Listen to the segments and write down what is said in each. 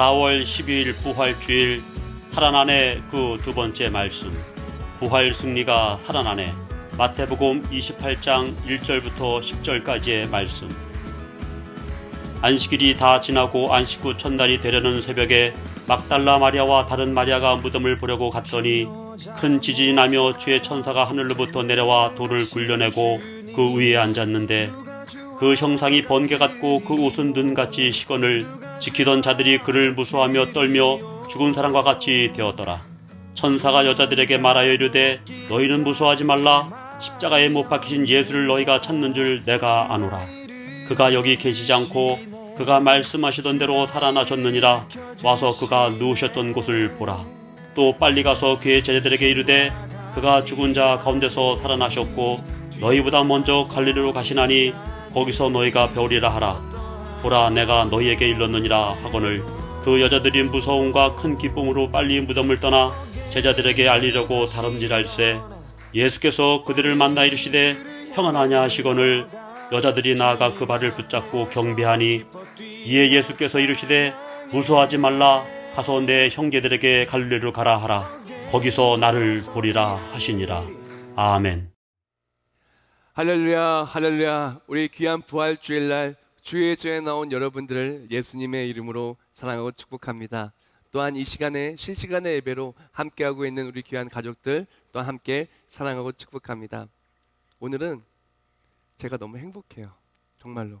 4월 12일 부활주일 살아나네 그 두 번째 말씀. 부활 승리가 살아나네. 마태복음 28장 1절부터 10절까지의 말씀. 안식일이 다 지나고 안식 후 첫날이 되려는 새벽에 막달라 마리아와 다른 마리아가 무덤을 보려고 갔더니 큰 지진이 나며 주의 천사가 하늘로부터 내려와 돌을 굴려내고 그 위에 앉았는데 그 형상이 번개 같고 그 옷은 눈같이 시건을 지키던 자들이 그를 무서워하며 떨며 죽은 사람과 같이 되었더라. 천사가 여자들에게 말하여 이르되 너희는 무서워하지 말라. 십자가에 못 박히신 예수를 너희가 찾는 줄 내가 아노라. 그가 여기 계시지 않고 그가 말씀하시던 대로 살아나셨느니라. 와서 그가 누우셨던 곳을 보라. 또 빨리 가서 그의 제자들에게 이르되 그가 죽은 자 가운데서 살아나셨고 너희보다 먼저 갈릴리로 가시나니 거기서 너희가 배우리라 하라. 보라, 내가 너희에게 일렀느니라 하거늘 그 여자들이 무서움과 큰 기쁨으로 빨리 무덤을 떠나 제자들에게 알리려고 다름질할세. 예수께서 그들을 만나 이르시되 평안하냐 하시거늘 여자들이 나아가 그 발을 붙잡고 경배하니 이에 예수께서 이르시되 무서워하지 말라. 가서 내 형제들에게 갈릴리로 가라 하라. 거기서 나를 보리라 하시니라. 아멘. 할렐루야, 할렐루야. 우리 귀한 부활주일날 주의 전에 나온 여러분들을 예수님의 이름으로 사랑하고 축복합니다. 또한 이 시간에 실시간의 예배로 함께하고 있는 우리 귀한 가족들 또한 함께 사랑하고 축복합니다. 오늘은 제가 너무 행복해요. 정말로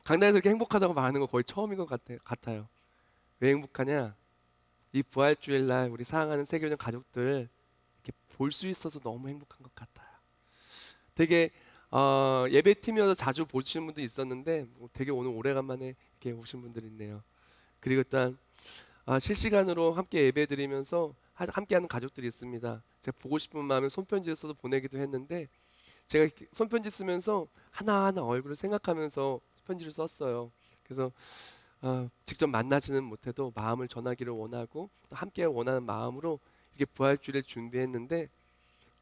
강단에서 이렇게 행복하다고 말하는 거 거의 처음인 것 같아요. 왜 행복하냐? 이 부활주일날 우리 사랑하는 세교년 가족들 이렇게 볼 수 있어서 너무 행복한 것 같아요. 되게 예배팀이어서 자주 보시는 분도 있었는데 되게 오늘 오래간만에 이렇게 오신 분들이 있네요. 그리고 일단 실시간으로 함께 예배드리면서 함께하는 가족들이 있습니다. 제가 보고 싶은 마음에 손편지를 써서 보내기도 했는데 제가 손편지 쓰면서 하나하나 얼굴을 생각하면서 편지를 썼어요. 그래서 직접 만나지는 못해도 마음을 전하기를 원하고 또 함께 원하는 마음으로 이렇게 부활주일을 준비했는데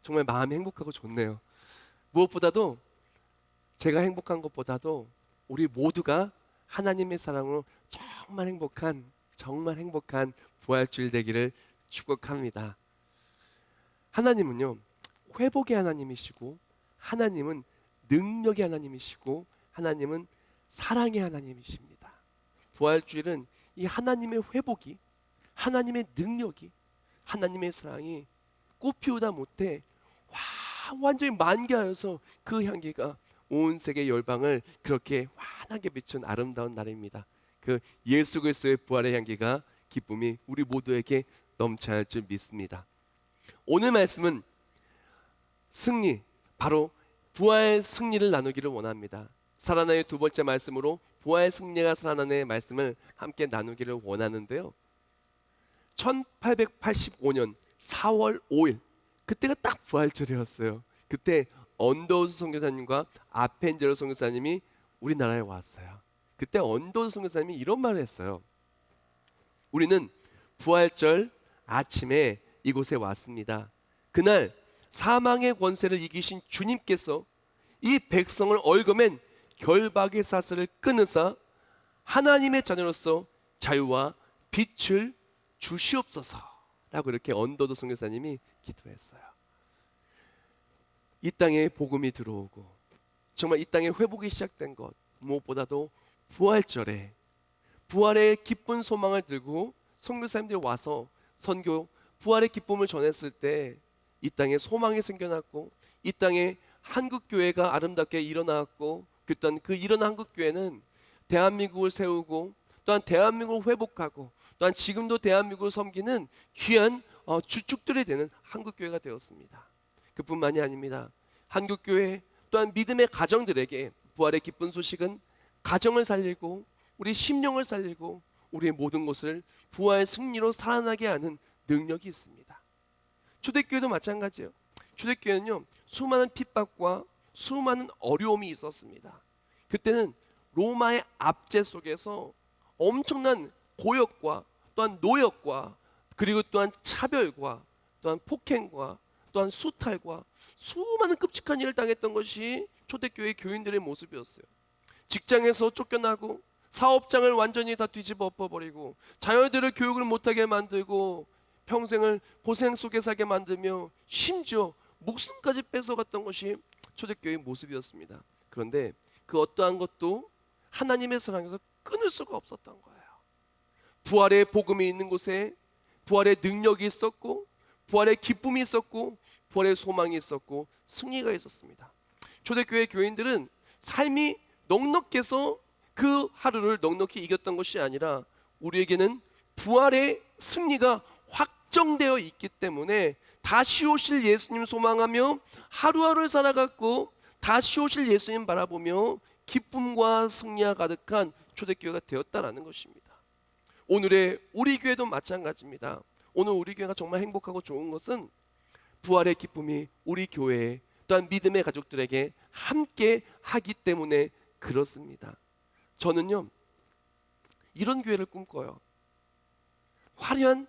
정말 마음이 행복하고 좋네요. 무엇보다도 제가 행복한 것보다도 우리 모두가 하나님의 사랑으로 정말 행복한 부활주일 되기를 축복합니다. 하나님은요, 회복의 하나님이시고 하나님은 능력의 하나님이시고 하나님은 사랑의 하나님이십니다. 부활주일은 이 하나님의 회복이, 하나님의 능력이, 하나님의 사랑이 꽃피우다 못해 완전히 만개하여서 그 향기가 온 세계 열방을 그렇게 환하게 비춘 아름다운 날입니다. 그 예수 그리스도의 부활의 향기가 기쁨이 우리 모두에게 넘쳐날 줄 믿습니다. 오늘 말씀은 승리, 바로 부활 승리를 나누기를 원합니다. 살아나의 두 번째 말씀으로 부활 승리가 살아나는 말씀을 함께 나누기를 원하는데요. 1885년 4월 5일 그때가 딱 부활절이었어요. 그때 언더우드 선교사님과 아펜젤러 선교사님이 우리나라에 왔어요. 그때 언더우드 선교사님이 이런 말을 했어요. 우리는 부활절 아침에 이곳에 왔습니다. 그날 사망의 권세를 이기신 주님께서 이 백성을 얽어맨 결박의 사슬을 끊으사 하나님의 자녀로서 자유와 빛을 주시옵소서 라고 이렇게 언더우드 선교사님이 기도했어요. 이 땅에 복음이 들어오고 정말 이 땅에 회복이 시작된 것, 무엇보다도 부활절에 부활의 기쁜 소망을 들고 선교사님들이 와서 선교, 부활의 기쁨을 전했을 때 이 땅에 소망이 생겨났고 이 땅에 한국교회가 아름답게 일어났고 또한 그 일어난 한국교회는 대한민국을 세우고 또한 대한민국을 회복하고 또한 지금도 대한민국을 섬기는 귀한 주축들이 되는 한국교회가 되었습니다. 그뿐만이 아닙니다. 한국교회 또한 믿음의 가정들에게 부활의 기쁜 소식은 가정을 살리고 우리 심령을 살리고 우리의 모든 것을 부활의 승리로 살아나게 하는 능력이 있습니다. 초대교회도 마찬가지예요. 초대교회는요, 수많은 핍박과 수많은 어려움이 있었습니다. 그때는 로마의 압제 속에서 엄청난 고역과 또한 노역과 그리고 또한 차별과 또한 폭행과 또한 수탈과 수많은 끔찍한 일을 당했던 것이 초대교회 교인들의 모습이었어요. 직장에서 쫓겨나고 사업장을 완전히 다 뒤집어 엎어버리고 자녀들을 교육을 못하게 만들고 평생을 고생 속에 살게 만들며 심지어 목숨까지 뺏어갔던 것이 초대교회의 모습이었습니다. 그런데 그 어떠한 것도 하나님의 사랑에서 끊을 수가 없었던 거예요. 부활의 복음이 있는 곳에 부활의 능력이 있었고, 부활의 기쁨이 있었고, 부활의 소망이 있었고, 승리가 있었습니다. 초대교회 교인들은 삶이 넉넉해서 그 하루를 넉넉히 이겼던 것이 아니라 우리에게는 부활의 승리가 확정되어 있기 때문에 다시 오실 예수님 소망하며 하루하루를 살아갔고, 다시 오실 예수님 바라보며 기쁨과 승리가 가득한 초대교회가 되었다라는 것입니다. 오늘의 우리 교회도 마찬가지입니다. 오늘 우리 교회가 정말 행복하고 좋은 것은 부활의 기쁨이 우리 교회 또한 믿음의 가족들에게 함께 하기 때문에 그렇습니다. 저는요, 이런 교회를 꿈꿔요. 화려한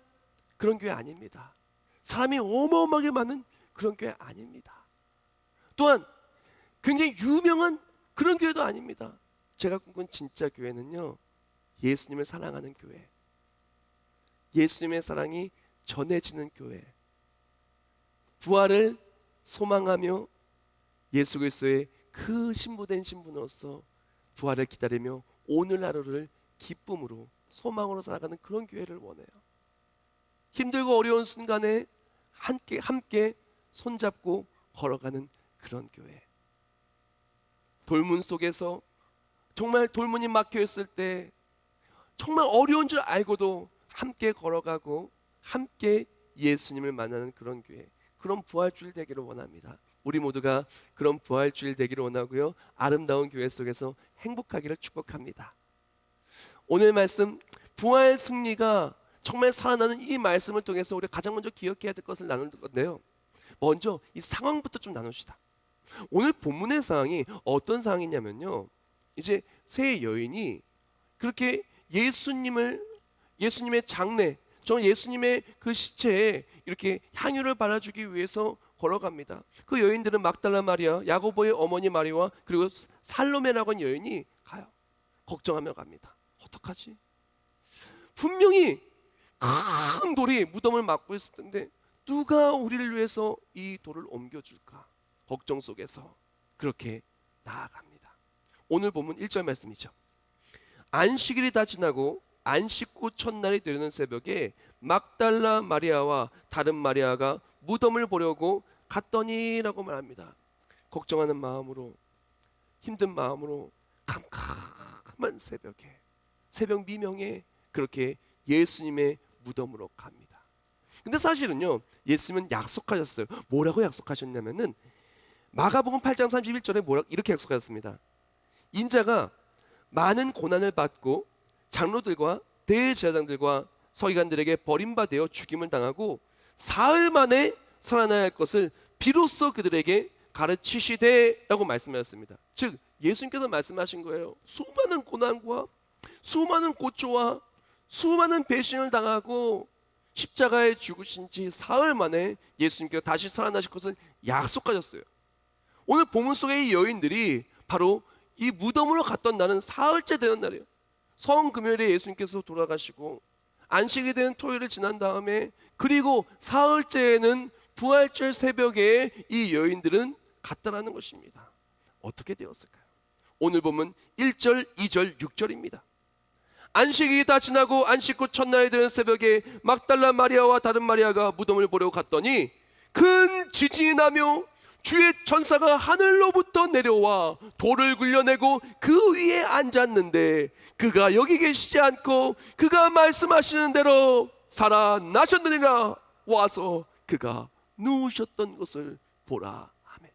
그런 교회 아닙니다. 사람이 어마어마하게 많은 그런 교회 아닙니다. 또한 굉장히 유명한 그런 교회도 아닙니다. 제가 꿈꾼 진짜 교회는요, 예수님을 사랑하는 교회, 예수님의 사랑이 전해지는 교회, 부활을 소망하며 예수 그리스도의 그 신부된 신분으로서 부활을 기다리며 오늘 하루를 기쁨으로 소망으로 살아가는 그런 교회를 원해요. 힘들고 어려운 순간에 함께 손잡고 걸어가는 그런 교회. 돌문 속에서 정말 돌문이 막혀 있을 때 정말 어려운 줄 알고도 함께 걸어가고 함께 예수님을 만나는 그런 교회, 그런 부활주일 되기를 원합니다. 우리 모두가 그런 부활주일 되기를 원하고요, 아름다운 교회 속에서 행복하기를 축복합니다. 오늘 말씀 부활 승리가 정말 살아나는 이 말씀을 통해서 우리가 가장 먼저 기억해야 될 것을 나눌 건데요, 먼저 이 상황부터 좀 나눕시다. 오늘 본문의 상황이 어떤 상황이냐면요, 이제 세 여인이 그렇게 예수님의 장례, 정말 예수님의 그 시체에 이렇게 향유를 발라주기 위해서 걸어갑니다. 그 여인들은 막달라 마리아, 야고보의 어머니 마리아와 그리고 살로메라고 하는 여인이 가요. 걱정하며 갑니다. 어떡하지? 분명히 큰 돌이 무덤을 막고 있을 텐데 누가 우리를 위해서 이 돌을 옮겨줄까? 걱정 속에서 그렇게 나아갑니다. 오늘 본문 1절 말씀이죠. 안식일이 다 지나고 안식 후 첫날이 되는 새벽에 막달라 마리아와 다른 마리아가 무덤을 보려고 갔더니라고 말합니다. 걱정하는 마음으로, 힘든 마음으로 캄캄한 새벽에, 새벽 미명에 그렇게 예수님의 무덤으로 갑니다. 근데 사실은요, 예수님은 약속하셨어요. 뭐라고 약속하셨냐면은 마가복음 8장 31절에 이렇게 약속하셨습니다. 인자가 많은 고난을 받고 장로들과 대제사장들과 서기관들에게 버림받아 죽임을 당하고 사흘 만에 살아나야 할 것을 비로소 그들에게 가르치시되라고 말씀하셨습니다. 즉 예수님께서 말씀하신 거예요. 수많은 고난과 수많은 고초와 수많은 배신을 당하고 십자가에 죽으신 지 사흘 만에 예수님께서 다시 살아나실 것을 약속하셨어요. 오늘 본문 속의 이 여인들이 바로 이 무덤으로 갔던 날은 사흘째 되는 날이에요. 성금요일에 예수님께서 돌아가시고 안식이 된 토요일을 지난 다음에 그리고 사흘째에는 부활절 새벽에 이 여인들은 갔다라는 것입니다. 어떻게 되었을까요? 오늘 보면 1절, 2절, 6절입니다. 안식이 다 지나고 안식 후 첫날이 되는 새벽에 막달라 마리아와 다른 마리아가 무덤을 보러 갔더니 큰 지진이 나며 주의 천사가 하늘로부터 내려와 돌을 굴려내고 그 위에 앉았는데 그가 여기 계시지 않고 그가 말씀하시는 대로 살아나셨느니라. 와서 그가 누우셨던 것을 보라. 아멘.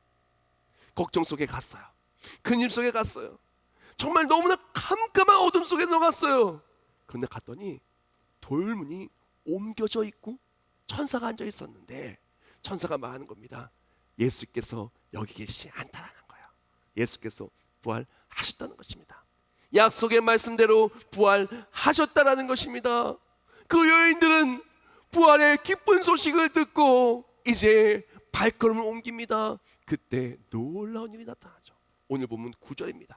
걱정 속에 갔어요. 근심 속에 갔어요. 정말 너무나 캄캄한 어둠 속에서 갔어요. 그런데 갔더니 돌문이 옮겨져 있고 천사가 앉아 있었는데 천사가 말하는 겁니다. 예수께서 여기 계시지 않다라는 거예요. 예수께서 부활하셨다는 것입니다. 약속의 말씀대로 부활하셨다라는 것입니다. 그 여인들은 부활의 기쁜 소식을 듣고 이제 발걸음을 옮깁니다. 그때 놀라운 일이 나타나죠. 오늘 보면 9절입니다.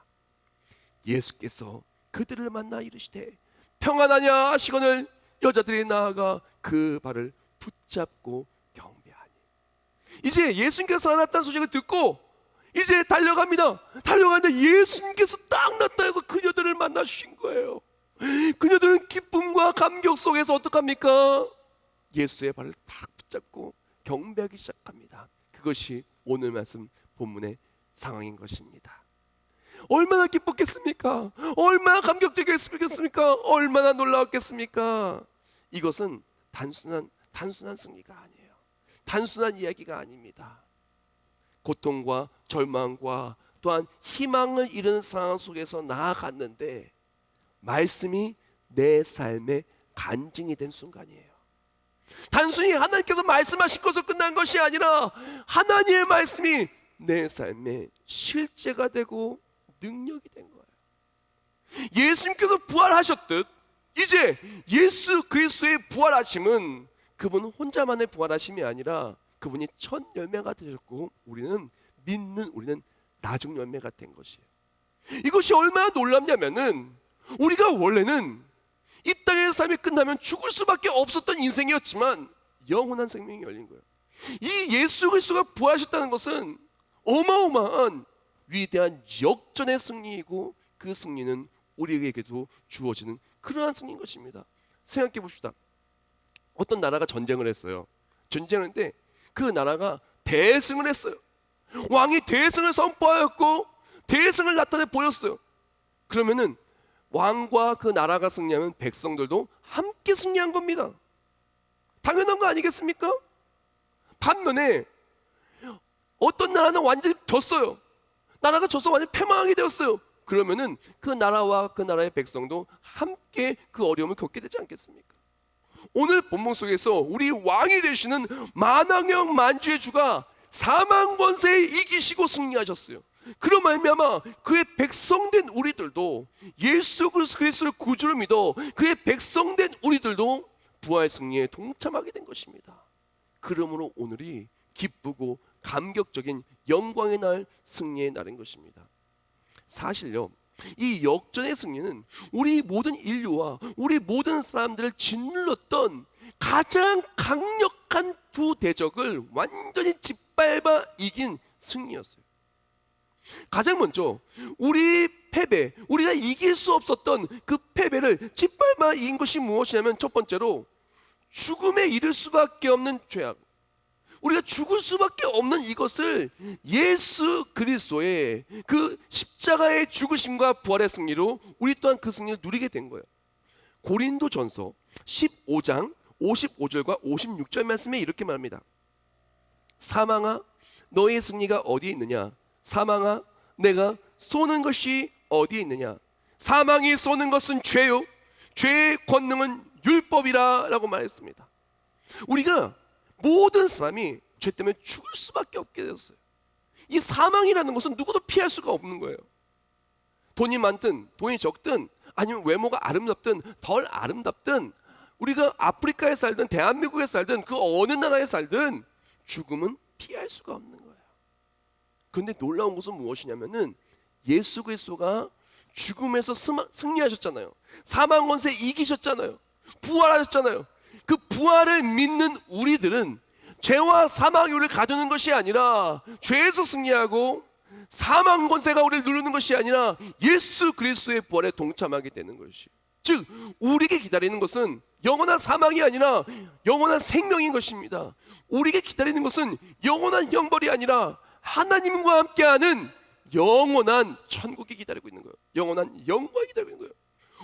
예수께서 그들을 만나 이르시되 평안하냐 하시거늘 여자들이 나아가 그 발을 붙잡고 경배하니. 이제 예수님께서 살아났다는 소식을 듣고 이제 달려가는데 예수님께서 딱 나타나서 그녀들을 만나 주신 거예요. 그녀들은 기쁨과 감격 속에서 어떡합니까? 예수의 발을 딱 붙잡고 경배하기 시작합니다. 그것이 오늘 말씀 본문의 상황인 것입니다. 얼마나 기뻤겠습니까? 얼마나 감격적이었겠습니까? 얼마나 놀라웠겠습니까? 이것은 단순한 승리가 아니에요. 단순한 이야기가 아닙니다. 고통과 절망과 또한 희망을 잃은 상황 속에서 나아갔는데 말씀이 내 삶의 간증이 된 순간이에요. 단순히 하나님께서 말씀하신 것으로 끝난 것이 아니라 하나님의 말씀이 내 삶의 실제가 되고 능력이 된 거예요. 예수님께서 부활하셨듯 이제 예수 그리스도의 부활하심은 그분 혼자만의 부활하심이 아니라 그분이 첫 열매가 되셨고 우리는 나중 열매가 된 것이에요. 이것이 얼마나 놀랍냐면은 우리가 원래는 이 땅의 삶이 끝나면 죽을 수밖에 없었던 인생이었지만 영원한 생명이 열린 거예요. 이 예수 그리스도가 부활하셨다는 것은 어마어마한 위대한 역전의 승리이고 그 승리는 우리에게도 주어지는 그러한 승리인 것입니다. 생각해 봅시다. 어떤 나라가 전쟁을 했어요. 전쟁을 했는데 그 나라가 대승을 했어요. 왕이 대승을 선포하였고 대승을 나타내 보였어요. 그러면은 왕과 그 나라가 승리하면 백성들도 함께 승리한 겁니다. 당연한 거 아니겠습니까? 반면에 어떤 나라는 완전히 졌어요. 나라가 져서 완전히 패망하게 되었어요. 그러면은 그 나라와 그 나라의 백성도 함께 그 어려움을 겪게 되지 않겠습니까? 오늘 본문 속에서 우리 왕이 되시는 만왕형 만주의 주가 사망 권세에 이기시고 승리하셨어요. 그로 말미암아 그의 백성된 우리들도 예수 그리스도를 구주로 믿어 그의 백성된 우리들도 부활 승리에 동참하게 된 것입니다. 그러므로 오늘이 기쁘고 감격적인 영광의 날, 승리의 날인 것입니다. 사실요, 이 역전의 승리는 우리 모든 인류와 우리 모든 사람들을 짓눌렀던 가장 강력한 두 대적을 완전히 짓밟아 이긴 승리였어요. 가장 먼저 우리 패배, 우리가 이길 수 없었던 그 패배를 짓밟아 이긴 것이 무엇이냐면 첫 번째로 죽음에 이를 수밖에 없는 죄악, 우리가 죽을 수밖에 없는 이것을 예수 그리스도의 그 십자가의 죽으심과 부활의 승리로 우리 또한 그 승리를 누리게 된 거예요. 고린도전서 15장 55절과 56절 말씀에 이렇게 말합니다. 사망아 너의 승리가 어디에 있느냐? 사망아 내가 쏘는 것이 어디에 있느냐? 사망이 쏘는 것은 죄요 죄의 권능은 율법이라 라고 말했습니다. 우리가 모든 사람이 죄 때문에 죽을 수밖에 없게 되었어요. 이 사망이라는 것은 누구도 피할 수가 없는 거예요. 돈이 많든 돈이 적든 아니면 외모가 아름답든 덜 아름답든 우리가 아프리카에 살든 대한민국에 살든 그 어느 나라에 살든 죽음은 피할 수가 없는 거예요. 그런데 놀라운 것은 무엇이냐면은 예수 그리스도가 죽음에서 승리하셨잖아요. 사망 권세 이기셨잖아요. 부활하셨잖아요. 그 부활을 믿는 우리들은 죄와 사망이 우리를 가두는 것이 아니라 죄에서 승리하고 사망 권세가 우리를 누르는 것이 아니라 예수 그리스도의 부활에 동참하게 되는 것이, 즉 우리에게 기다리는 것은 영원한 사망이 아니라 영원한 생명인 것입니다. 우리에게 기다리는 것은 영원한 형벌이 아니라 하나님과 함께하는 영원한 천국이 기다리고 있는 거예요. 영원한 영광이 기다리고 있는 거예요.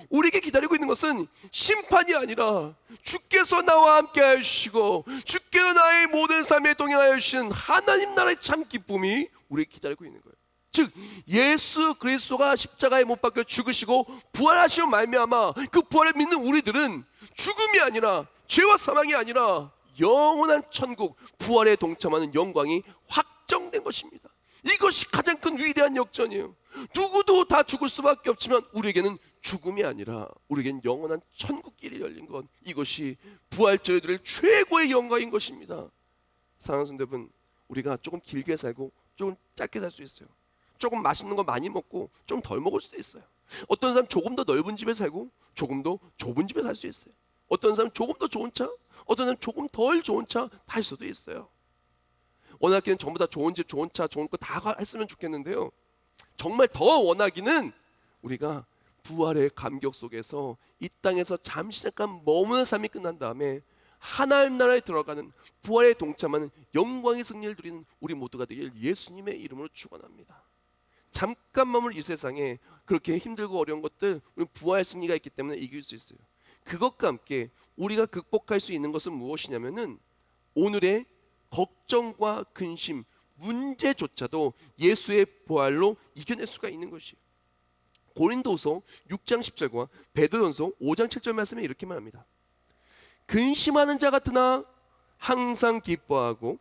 우리에게 기다리고 있는 것은 심판이 아니라 주께서 나와 함께 하시고 주께서 나의 모든 삶에 동행하여 주시는 하나님 나라의 참 기쁨이 우리에게 기다리고 있는 거예요. 즉 예수 그리스도가 십자가에 못 박혀 죽으시고 부활하시고 말미암아 그 부활을 믿는 우리들은 죽음이 아니라 죄와 사망이 아니라 영원한 천국, 부활에 동참하는 영광이 확정된 것입니다. 이것이 가장 큰 위대한 역전이에요. 누구도 다 죽을 수밖에 없지만 우리에게는 죽음이 아니라 우리에게는 영원한 천국길이 열린 것, 이것이 부활절에 드릴 최고의 영광인 것입니다. 사랑하는 성도 여러분, 우리가 조금 길게 살고 조금 짧게 살 수 있어요. 조금 맛있는 거 많이 먹고 좀 덜 먹을 수도 있어요. 어떤 사람 조금 더 넓은 집에 살고 조금 더 좁은 집에 살 수 있어요. 어떤 사람 조금 더 좋은 차, 어떤 사람 조금 덜 좋은 차 탈 수도 있어요. 원하기는 전부 다 좋은 집, 좋은 차, 좋은 거 다 했으면 좋겠는데요. 정말 더 원하기는 우리가 부활의 감격 속에서 이 땅에서 잠시 잠깐 머무는 삶이 끝난 다음에 하나님 나라에 들어가는 부활에 동참하는 영광의 승리를 누리는 우리 모두가 되길 예수님의 이름으로 축원합니다. 잠깐 머물 이 세상에 그렇게 힘들고 어려운 것들 우리 부활 승리가 있기 때문에 이길 수 있어요. 그것과 함께 우리가 극복할 수 있는 것은 무엇이냐면은 오늘의 걱정과 근심, 문제조차도 예수의 부활로 이겨낼 수가 있는 것이에요. 고린도서 6장 10절과 베드로전서 5장 7절 말씀에 이렇게 말합니다. 근심하는 자 같으나 항상 기뻐하고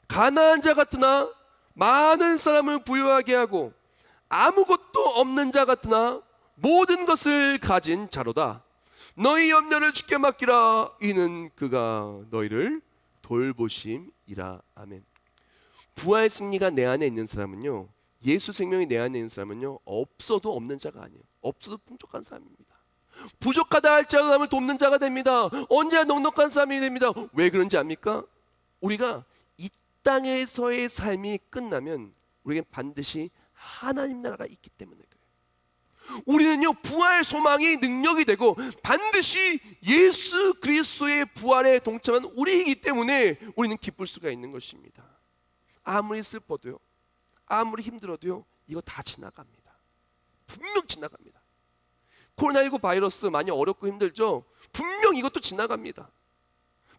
가난한 자 같으나 많은 사람을 부유하게 하고 아무것도 없는 자 같으나 모든 것을 가진 자로다. 너희 염려를 주께 맡기라. 이는 그가 너희를 돌보심이라. 아멘. 부활 승리가 내 안에 있는 사람은요, 예수 생명이 내 안에 있는 사람은요, 없어도 없는 자가 아니에요. 없어도 풍족한 사람입니다. 부족하다 할지라도 남을 돕는 자가 됩니다. 언제나 넉넉한 사람이 됩니다. 왜 그런지 압니까? 우리가 이 땅에서의 삶이 끝나면 우리에겐 반드시 하나님 나라가 있기 때문에 그래요. 우리는요, 부활 소망이 능력이 되고 반드시 예수 그리스도의 부활에 동참한 우리이기 때문에 우리는 기쁠 수가 있는 것입니다. 아무리 슬퍼도요, 아무리 힘들어도요, 이거 다 지나갑니다. 분명 지나갑니다. 코로나19 바이러스 많이 어렵고 힘들죠? 분명 이것도 지나갑니다.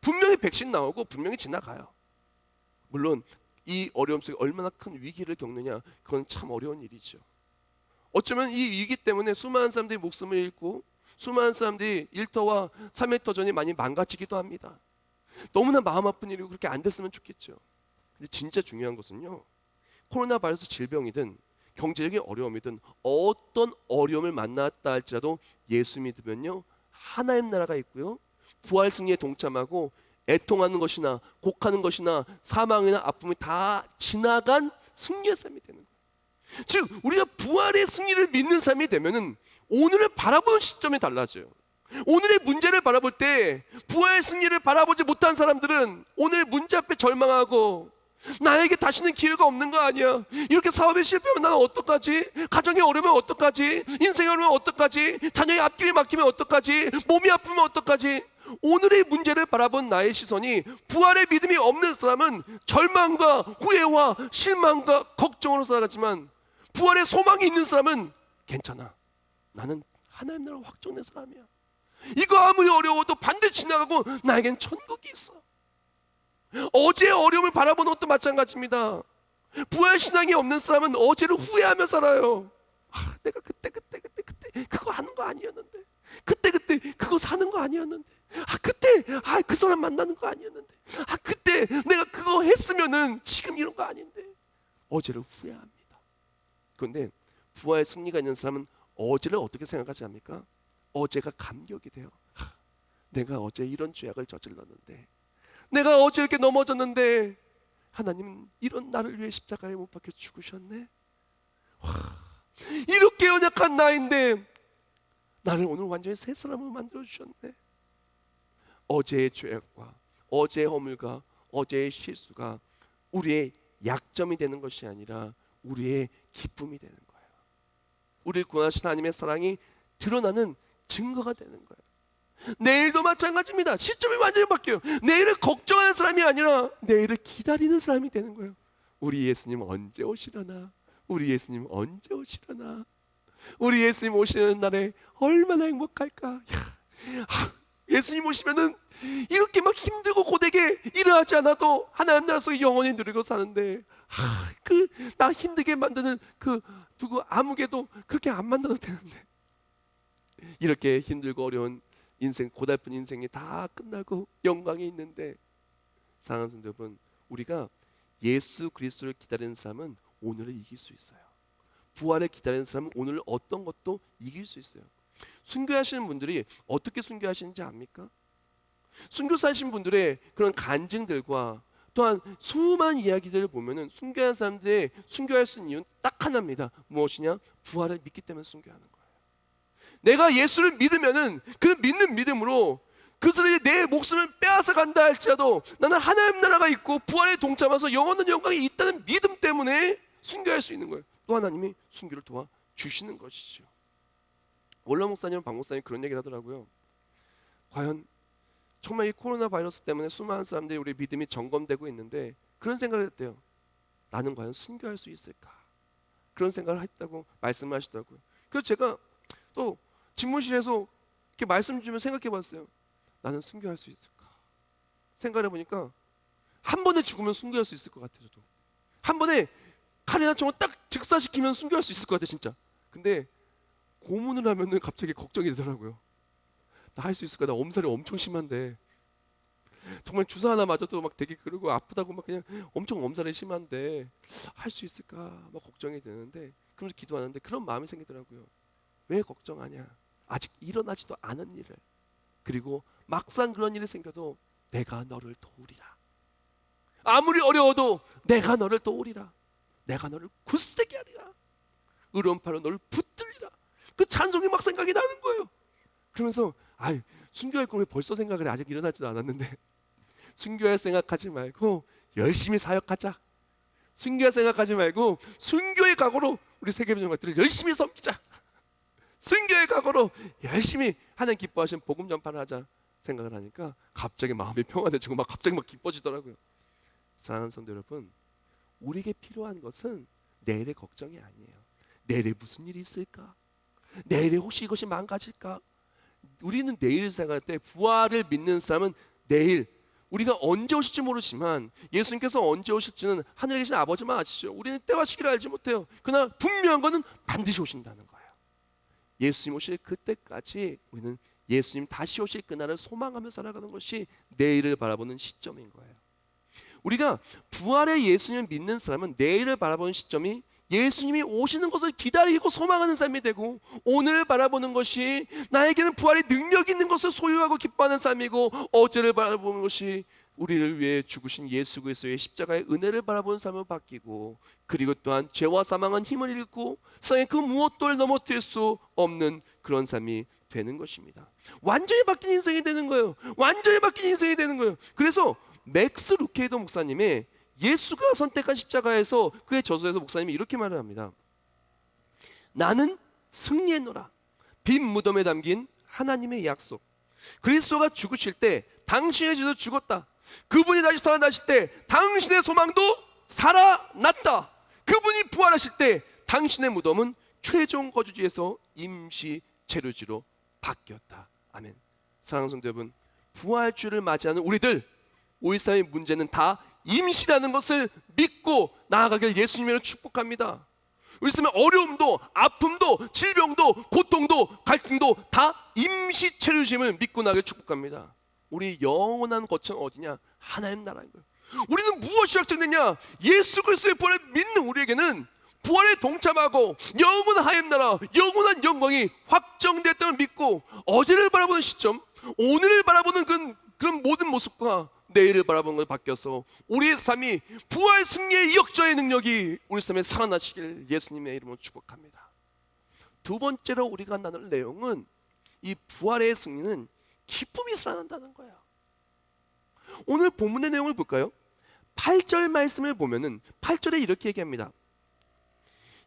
분명히 백신 나오고 분명히 지나가요. 물론 이 어려움 속에 얼마나 큰 위기를 겪느냐, 그건 참 어려운 일이죠. 어쩌면 이 위기 때문에 수많은 사람들이 목숨을 잃고 수많은 사람들이 1터와 3터 전이 많이 망가지기도 합니다. 너무나 마음 아픈 일이고 그렇게 안 됐으면 좋겠죠. 근데 진짜 중요한 것은요, 코로나 바이러스 질병이든 경제적인 어려움이든 어떤 어려움을 만났다 할지라도 예수 믿으면요, 하나님 나라가 있고요, 부활 승리에 동참하고 애통하는 것이나 곡하는 것이나 사망이나 아픔이 다 지나간 승리의 삶이 되는 거예요. 즉 우리가 부활의 승리를 믿는 삶이 되면은 오늘을 바라보는 시점이 달라져요. 오늘의 문제를 바라볼 때 부활의 승리를 바라보지 못한 사람들은 오늘 문제 앞에 절망하고 나에게 다시는 기회가 없는 거 아니야, 이렇게 사업에 실패하면 나는 어떡하지, 가정이 어려우면 어떡하지, 인생이 어려우면 어떡하지, 자녀의 앞길이 막히면 어떡하지, 몸이 아프면 어떡하지. 오늘의 문제를 바라본 나의 시선이 부활의 믿음이 없는 사람은 절망과 후회와 실망과 걱정으로 살아가지만 부활의 소망이 있는 사람은 괜찮아, 나는 하나님 나라 확정된 사람이야, 이거 아무리 어려워도 반드시 지나가고 나에겐 천국이 있어. 어제의 어려움을 바라보는 것도 마찬가지입니다. 부활 신앙이 없는 사람은 어제를 후회하며 살아요. 내가 그때 그거 하는 거 아니었는데, 그때 그거 사는 거 아니었는데, 그때 그 사람 만나는 거 아니었는데, 그때 내가 그거 했으면은 지금 이런 거 아닌데, 어제를 후회합니다. 그런데 부활 승리가 있는 사람은 어제를 어떻게 생각하지 않습니까? 어제가 감격이 돼요. 내가 어제 이런 죄악을 저질렀는데, 내가 어제 이렇게 넘어졌는데 하나님 이런 나를 위해 십자가에 못 박혀 죽으셨네. 이렇게 연약한 나인데 나를 오늘 완전히 새 사람으로 만들어 주셨네. 어제의 죄악과 어제의 허물과 어제의 실수가 우리의 약점이 되는 것이 아니라 우리의 기쁨이 되는 거예요. 우리를 구원하신 하나님의 사랑이 드러나는 증거가 되는 거예요. 내일도 마찬가지입니다. 시점이 완전히 바뀌어요. 내일을 걱정하는 사람이 아니라 내일을 기다리는 사람이 되는 거예요. 우리 예수님 언제 오시려나, 우리 예수님 언제 오시려나, 우리 예수님 오시는 날에 얼마나 행복할까. 예수님 오시면은 이렇게 막 힘들고 고되게 일을 하지 않아도 하나님 나라 속에 영원히 누리고 사는데, 나 힘들게 만드는 누구 아무개도 그렇게 안 만들어도 되는데, 이렇게 힘들고 어려운 인생, 고달픈 인생이 다 끝나고 영광이 있는데, 사랑하는 성도 여러분, 우리가 예수 그리스도를 기다리는 사람은 오늘을 이길 수 있어요. 부활을 기다리는 사람은 오늘 어떤 것도 이길 수 있어요. 순교하시는 분들이 어떻게 순교하시는지 압니까? 순교사하신 분들의 그런 간증들과 또한 수많은 이야기들을 보면은 순교한 사람들의 순교할 수 있는 이유는 딱 하나입니다. 무엇이냐? 부활을 믿기 때문에 순교하는 거예요. 내가 예수를 믿으면은 그 믿는 믿음으로 그들이 내 목숨을 빼앗아 간다 할지라도 나는 하나님 나라가 있고 부활에 동참해서 영원한 영광이 있다는 믿음 때문에 순교할 수 있는 거예요. 또 하나님이 순교를 도와 주시는 것이죠. 원로 목사님은 박 목사님 그런 얘기를 하더라고요. 과연 정말 이 코로나 바이러스 때문에 수많은 사람들이 우리 믿음이 점검되고 있는데 그런 생각을 했대요. 나는 과연 순교할 수 있을까? 그런 생각을 했다고 말씀을 하시더라고요. 그래서 제가 또 집무실에서 이렇게 말씀 주면 생각해 봤어요. 나는 순교할 수 있을까? 생각해 보니까 한 번에 죽으면 순교할 수 있을 것 같아요. 저도 한 번에 칼이나 총을 딱 즉사시키면 순교할 수 있을 것 같아요. 진짜. 근데 고문을 하면은 갑자기 걱정이 되더라고요. 나 할 수 있을까? 나 엄살이 엄청 심한데 정말 주사 하나 맞아도 막 되게 그러고 아프다고 막 그냥 엄청 엄살이 심한데 할 수 있을까? 막 걱정이 되는데 그러면서 기도하는데 그런 마음이 생기더라고요. 왜 걱정하냐? 아직 일어나지도 않은 일을, 그리고 막상 그런 일이 생겨도 내가 너를 도우리라. 아무리 어려워도 내가 너를 도우리라. 내가 너를 굳세게 하리라. 의로운 팔로 너를 붙들리라. 그 찬송이 막 생각이 나는 거예요. 그러면서 순교할 걸 왜 벌써 생각을 해? 아직 일어나지도 않았는데 순교할 생각하지 말고 열심히 사역하자. 순교할 생각하지 말고 순교의 각오로 우리 세계민족들을 열심히 섬기자. 순교의 각오로 열심히 하나님 기뻐하시는 복음 전파를 하자 생각을 하니까 갑자기 마음이 평안해지고 막 갑자기 막 기뻐지더라고요. 사랑하는 성도 여러분, 우리에게 필요한 것은 내일의 걱정이 아니에요. 내일에 무슨 일이 있을까? 내일에 혹시 이것이 망가질까? 우리는 내일을 생각할 때 부활을 믿는 사람은 내일 우리가 언제 오실지 모르지만 예수님께서 언제 오실지는 하늘에 계신 아버지만 아시죠. 우리는 때와 시기를 알지 못해요. 그러나 분명한 것은 반드시 오신다는 거예요. 예수님 오실 그때까지 우리는 예수님 다시 오실 그날을 소망하며 살아가는 것이 내일을 바라보는 시점인 거예요. 우리가 부활의 예수님을 믿는 사람은 내일을 바라보는 시점이 예수님이 오시는 것을 기다리고 소망하는 삶이 되고, 오늘을 바라보는 것이 나에게는 부활의 능력이 있는 것을 소유하고 기뻐하는 삶이고, 어제를 바라보는 것이 우리를 위해 죽으신 예수 그리스도의 십자가의 은혜를 바라보는 삶으로 바뀌고, 그리고 또한 죄와 사망은 힘을 잃고 세상의 그 무엇도 넘어뜨릴 수 없는 그런 삶이 되는 것입니다. 완전히 바뀐 인생이 되는 거예요. 완전히 바뀐 인생이 되는 거예요. 그래서 맥스 루케이더 목사님의 예수가 선택한 십자가에서 그의 저서에서 목사님이 이렇게 말을 합니다. 나는 승리했노라. 빈 무덤에 담긴 하나님의 약속. 그리스도가 죽으실 때 당신의 죄도 죽었다. 그분이 다시 살아나실 때 당신의 소망도 살아났다. 그분이 부활하실 때 당신의 무덤은 최종 거주지에서 임시 체류지로 바뀌었다. 아멘. 사랑하는 성도 여러분, 부활주를 맞이하는 우리 삶의 문제는 다 임시라는 것을 믿고 나아가길 예수님으로 축복합니다. 우리 삶의 어려움도 아픔도 질병도 고통도 갈등도 다 임시 체류심을 믿고 나아가길 축복합니다. 우리 영원한 거처는 어디냐? 하나님 나라인 거예요. 우리는 무엇이 확정됐냐? 예수 그리스도의 부활을 믿는 우리에게는 부활에 동참하고 영원한 하나님 나라, 영원한 영광이 확정됐다는 믿고 어제를 바라보는 시점, 오늘을 바라보는 그런 모든 모습과 내일을 바라보는 걸 바뀌어서 우리의 삶이 부활 승리의 역전의 능력이 우리 삶에 살아나시길 예수님의 이름으로 축복합니다. 두 번째로 우리가 나눌 내용은 이 부활의 승리는 기쁨이 살아난다는 거예요. 오늘 본문의 내용을 볼까요? 8절 말씀을 보면은 8절에 이렇게 얘기합니다.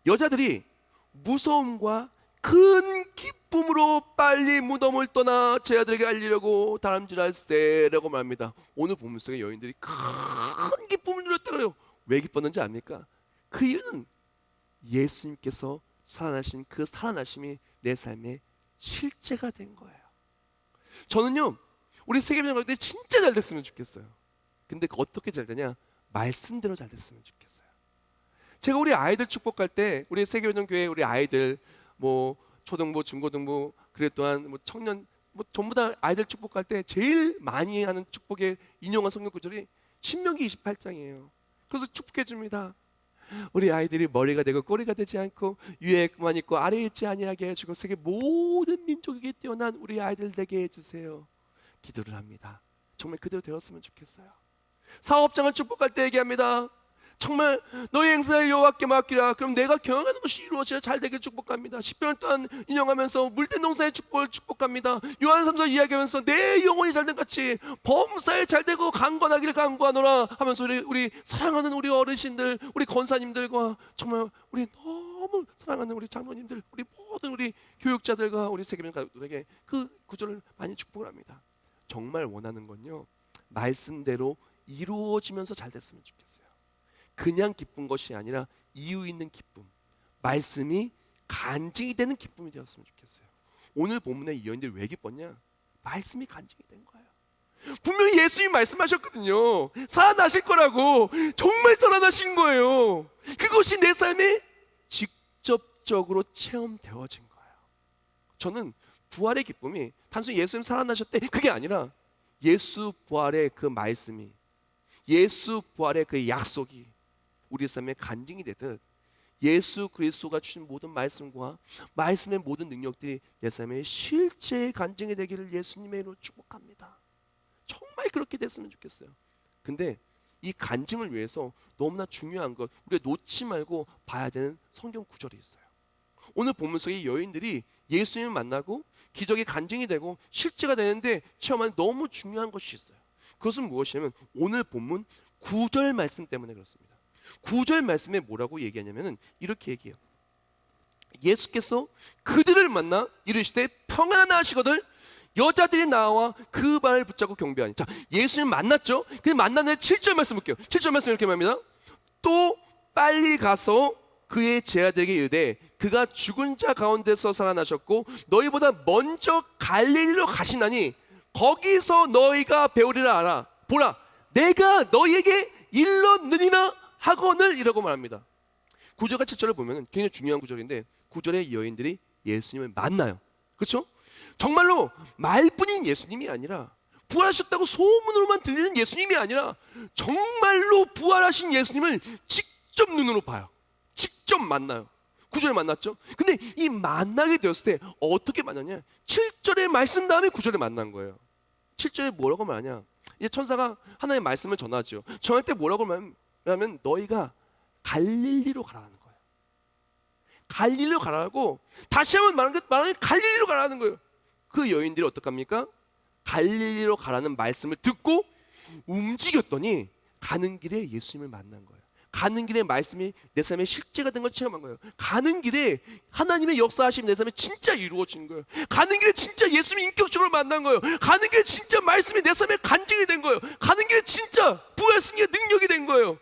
여자들이 무서움과 큰 기쁨으로 빨리 무덤을 떠나 제 아들에게 알리려고 다람쥐랄세라고 말합니다. 오늘 본문 속에 여인들이 큰 기쁨을 누렸다 그래요. 왜 기뻤는지 압니까? 그 이유는 예수님께서 살아나신 그 살아나심이 내 삶의 실제가 된 거예요. 저는요, 우리 세계민족 때 진짜 잘 됐으면 좋겠어요. 근데 어떻게 잘 되냐? 말씀대로 잘 됐으면 좋겠어요. 제가 우리 아이들 축복할 때, 우리 세계민족 교회 우리 아이들 초등부, 중고등부, 그래 또한 청년, 전부 다 아이들 축복할 때 제일 많이 하는 축복에 인용한 성경 구절이 신명기 28장이에요. 그래서 축복해 줍니다. 우리 아이들이 머리가 되고 꼬리가 되지 않고 위에 그만 있고 아래에 있지 아니하게 해주고 세계 모든 민족에게 뛰어난 우리 아이들 되게 해주세요. 기도를 합니다. 정말 그대로 되었으면 좋겠어요. 사업장을 축복할 때 얘기합니다. 정말 너의 행사를 여호와께 맡기라. 그럼 내가 경영하는 것이 이루어지라 잘 되길 축복합니다. 시편 또한 인용하면서 물된 농사의 축복을 축복합니다. 요한 3서 이야기하면서 내 영혼이 잘된 같이 범사에 잘되고 강건하기를 간구하노라 하면서 우리 사랑하는 우리 어르신들, 우리 권사님들과 정말 우리 너무 사랑하는 우리 장로님들, 우리 모든 우리 교육자들과 우리 세계명 가족들에게 그 구절을 많이 축복을 합니다. 정말 원하는 건요, 말씀대로 이루어지면서 잘 됐으면 좋겠어요. 그냥 기쁜 것이 아니라 이유 있는 기쁨, 말씀이 간증이 되는 기쁨이 되었으면 좋겠어요. 오늘 본문의 여인들이 왜 기뻤냐? 말씀이 간증이 된 거예요. 분명히 예수님이 말씀하셨거든요. 살아나실 거라고. 정말 살아나신 거예요. 그것이 내 삶에 직접적으로 체험되어진 거예요. 저는 부활의 기쁨이 단순히 예수님 살아나셨대 그게 아니라 예수 부활의 그 말씀이, 예수 부활의 그 약속이 우리 삶에 간증이 되듯 예수 그리스도가 주신 모든 말씀과 말씀의 모든 능력들이 내 삶에 실제 간증이 되기를 예수님의 이름으로 축복합니다. 정말 그렇게 됐으면 좋겠어요. 근데 이 간증을 위해서 너무나 중요한 것, 우리가 놓지 말고 봐야 되는 성경 구절이 있어요. 오늘 본문 속의 여인들이 예수님을 만나고 기적이 간증이 되고 실제가 되는데 체험한 너무 중요한 것이 있어요. 그것은 무엇이냐면 오늘 본문 9절 말씀 때문에 그렇습니다. 9절 말씀에 뭐라고 얘기하냐면 이렇게 얘기해요. 예수께서 그들을 만나 이르시되 평안하나 하시거늘 여자들이 나와 그 발을 붙잡고 경배하니. 자, 예수님 만났죠? 그 만나는 7절 말씀 볼게요. 7절 말씀 이렇게 말합니다. 또 빨리 가서 그의 제자들에게 이르되 그가 죽은 자 가운데서 살아나셨고 너희보다 먼저 갈릴리로 가시나니 거기서 너희가 배우리라 알아. 보라, 내가 너희에게 일렀느니라 하거늘 이라고 말합니다. 9절과 7절을 보면 굉장히 중요한 구절인데 9절의 여인들이 예수님을 만나요. 그렇죠? 정말로 말뿐인 예수님이 아니라 부활하셨다고 소문으로만 들리는 예수님이 아니라 정말로 부활하신 예수님을 직접 눈으로 봐요. 직접 만나요. 9절에 만났죠? 근데 이 만나게 되었을 때 어떻게 만났냐? 7절의 말씀 다음에 9절에 만난 거예요. 7절에 뭐라고 말하냐? 이제 천사가 하나님의 말씀을 전하죠. 전할 때 뭐라고 말하면 너희가 갈릴리로 가라는 거예요. 갈릴리로 가라고 다시 한번 말하면 갈릴리로 가라는 거예요. 그 여인들이 어떡합니까? 갈릴리로 가라는 말씀을 듣고 움직였더니 가는 길에 예수님을 만난 거예요. 가는 길에 말씀이 내 삶에 실제가 된 걸 체험한 거예요. 가는 길에 하나님의 역사하심이 내 삶에 진짜 이루어진 거예요. 가는 길에 진짜 예수님 인격적으로 만난 거예요. 가는 길에 진짜 말씀이 내 삶에 간증이 된 거예요. 가는 길에 진짜 부활 승리의 능력이 된 거예요.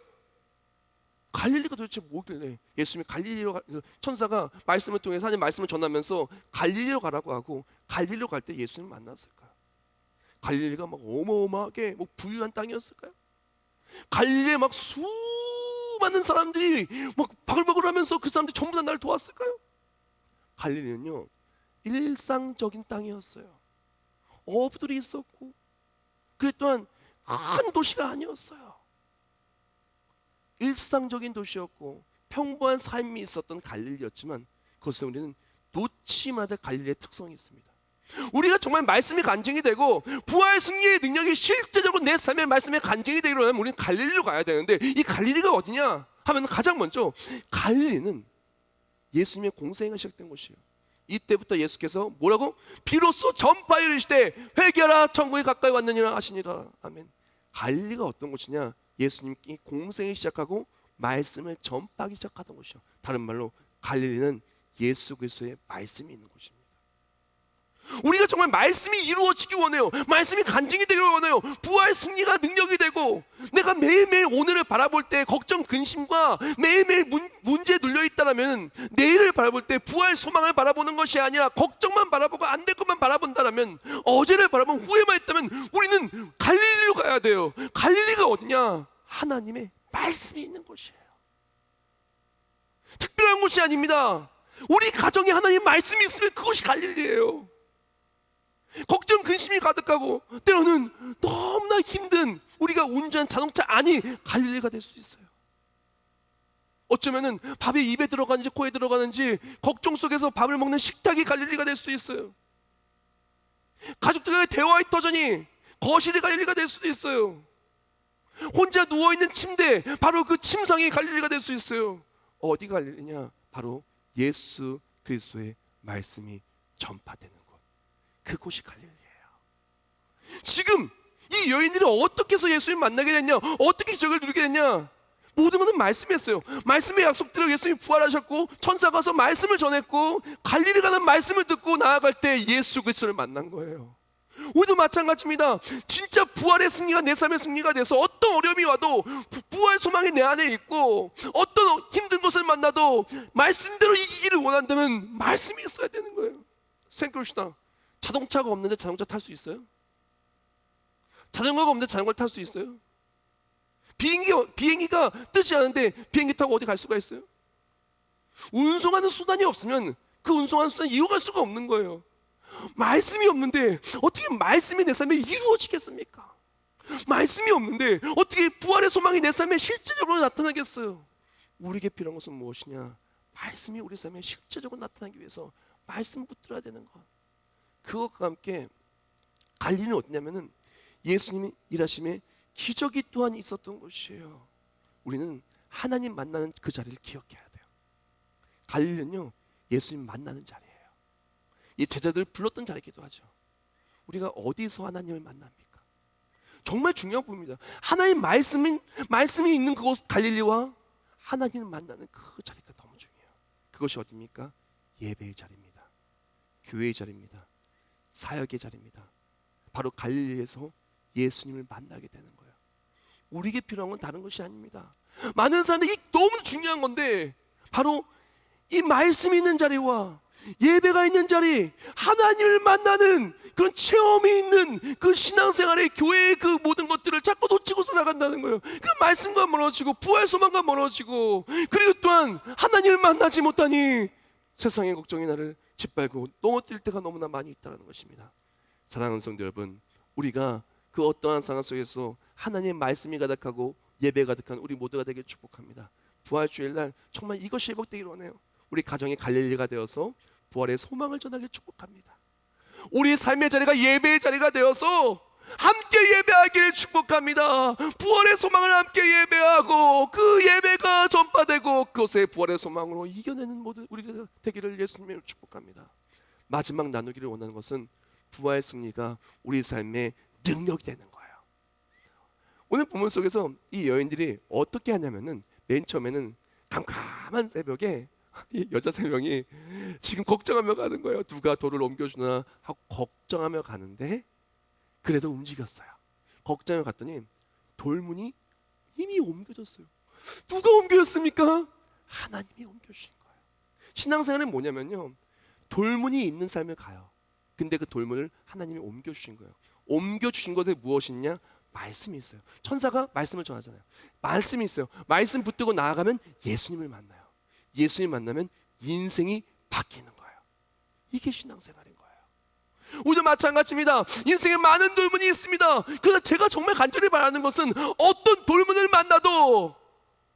갈릴리가 도대체 뭐길래 예수님이 갈릴리로 천사가 말씀을 통해서 하나님 말씀을 전하면서 갈릴리로 가라고 하고 갈릴리로 갈 때 예수님을 만났을까요? 갈릴리가 막 어마어마하게 뭐 부유한 땅이었을까요? 갈릴리에 막 수많은 사람들이 막 바글바글하면서 그 사람들이 전부 다 날 도왔을까요? 갈릴리는요 일상적인 땅이었어요. 어부들이 있었고 그래 또한 큰 도시가 아니었어요. 일상적인 도시였고 평범한 삶이 있었던 갈릴리였지만 그것을 우리는 놓지 말아야 갈릴리의 특성이 있습니다. 우리가 정말 말씀이 간증이 되고 부활 승리의 능력이 실제적으로 내 삶의 말씀에 간증이 되려면 우리는 갈릴리로 가야 되는데 이 갈릴리가 어디냐 하면 가장 먼저 갈릴리는 예수님의 공생애가 시작된 곳이에요. 이때부터 예수께서 뭐라고? 비로소 전파에 이르시되 회개하라 천국이 가까이 왔느니라 하시니라. 아멘. 갈릴리가 어떤 곳이냐? 예수님이 공생을 시작하고 말씀을 전파하기 시작하던 곳이요. 다른 말로 갈릴리는 예수 그리스도의 말씀이 있는 곳입니다. 우리가 정말 말씀이 이루어지기 원해요. 말씀이 간증이 되기를 원해요. 부활 승리가 능력이 되고 내가 매일매일 오늘을 바라볼 때 걱정 근심과 매일매일 문제에 눌려있다면 내일을 바라볼 때 부활 소망을 바라보는 것이 아니라 걱정만 바라보고 안 될 것만 바라본다면 어제를 바라보면 후회만 했다면 우리는 갈릴리로 가야 돼요. 갈릴리가 어디냐? 하나님의 말씀이 있는 곳이에요. 특별한 곳이 아닙니다. 우리 가정에 하나님 말씀이 있으면 그것이 갈릴리예요. 걱정 근심이 가득하고 때로는 너무나 힘든 우리가 운전한 자동차 안이 갈릴리가 될 수도 있어요. 어쩌면은 밥이 입에 들어가는지 코에 들어가는지 걱정 속에서 밥을 먹는 식탁이 갈릴리가 될 수도 있어요. 가족들과의 대화의 터전이 거실이 갈릴리가 될 수도 있어요. 혼자 누워있는 침대, 바로 그 침상이 갈릴리가 될 수 있어요. 어디 갈릴리냐? 바로 예수 그리스도의 말씀이 전파되는 곳, 그곳이 갈릴리예요. 지금 이 여인들이 어떻게 해서 예수님 만나게 됐냐, 어떻게 기적을 누리게 됐냐? 모든 것은 말씀이었어요. 말씀의 약속대로 예수님이 부활하셨고, 천사가 와서 말씀을 전했고, 갈릴리 가는 말씀을 듣고 나아갈 때 예수 그리스도를 만난 거예요. 우리도 마찬가지입니다. 진짜 부활의 승리가 내 삶의 승리가 돼서 어떤 어려움이 와도 부활 소망이 내 안에 있고, 어떤 힘든 것을 만나도 말씀대로 이기기를 원한다면 말씀이 있어야 되는 거예요. 생각해봅시다. 자동차가 없는데 자동차 탈 수 있어요? 자전거가 없는데 자전거를 탈 수 있어요? 비행기가 뜨지 않은데 비행기 타고 어디 갈 수가 있어요? 운송하는 수단이 없으면 그 운송하는 수단을 이용할 수가 없는 거예요. 말씀이 없는데 어떻게 말씀이 내 삶에 이루어지겠습니까? 말씀이 없는데 어떻게 부활의 소망이 내 삶에 실제적으로 나타나겠어요? 우리에게 필요한 것은 무엇이냐? 말씀이 우리 삶에 실제적으로 나타나기 위해서 말씀 붙들어야 되는 것. 그것과 함께 갈릴리는 어디냐면은 예수님이 일하심에 기적이 또한 있었던 곳이에요. 우리는 하나님 만나는 그 자리를 기억해야 돼요. 갈릴리는요, 예수님 만나는 자리예요. 이 제자들 불렀던 자리이기도 하죠. 우리가 어디서 하나님을 만납니까? 정말 중요한 부분입니다. 하나님 말씀이 있는 그곳 갈릴리와 하나님을 만나는 그 자리가 너무 중요해요. 그것이 어디입니까? 예배의 자리입니다. 교회의 자리입니다. 사역의 자리입니다. 바로 갈릴리에서 예수님을 만나게 되는 거예요. 우리에게 필요한 건 다른 것이 아닙니다. 많은 사람들이 너무 중요한 건데, 바로 이 말씀이 있는 자리와 예배가 있는 자리, 하나님을 만나는 그런 체험이 있는 그 신앙생활의 교회의 그 모든 것들을 자꾸 놓치고 살아간다는 거예요. 그 말씀과 멀어지고 부활 소망과 멀어지고, 그리고 또한 하나님을 만나지 못하니 세상의 걱정이 나를 짓밟고 넘어뜨릴 때가 너무나 많이 있다는 것입니다. 사랑하는 성도 여러분, 우리가 그 어떠한 상황 속에서 하나님의 말씀이 가득하고 예배 가득한 우리 모두가 되길 축복합니다. 부활주일날 정말 이것이 회복되기를 원해요. 우리 가정이 갈릴리가 되어서 부활의 소망을 전하길 축복합니다. 우리 삶의 자리가 예배의 자리가 되어서 함께 예배하기를 축복합니다. 부활의 소망을 함께 예배하고 그 예배가 전파되고 그것의 부활의 소망으로 이겨내는 모든 우리가 되기를 예수님으로 축복합니다. 마지막 나누기를 원하는 것은 부활의 승리가 우리 삶의 능력이 되는 거예요. 오늘 본문 속에서 이 여인들이 어떻게 하냐면은, 맨 처음에는 캄캄한 새벽에 이 여자 세 명이 지금 걱정하며 가는 거예요. 누가 돌을 옮겨주나 하고 걱정하며 가는데, 그래도 움직였어요. 걱정하며 갔더니 돌문이 이미 옮겨졌어요. 누가 옮겨졌습니까? 하나님이 옮겨주신 거예요. 신앙생활은 뭐냐면요, 돌문이 있는 삶을 가요. 근데 그 돌문을 하나님이 옮겨주신 거예요. 옮겨주신 것에 무엇이냐? 말씀이 있어요. 천사가 말씀을 전하잖아요. 말씀이 있어요. 말씀 붙들고 나아가면 예수님을 만나요. 예수님 만나면 인생이 바뀌는 거예요. 이게 신앙생활인 거예요. 우리도 마찬가지입니다. 인생에 많은 돌문이 있습니다. 그러나 제가 정말 간절히 바라는 것은 어떤 돌문을 만나도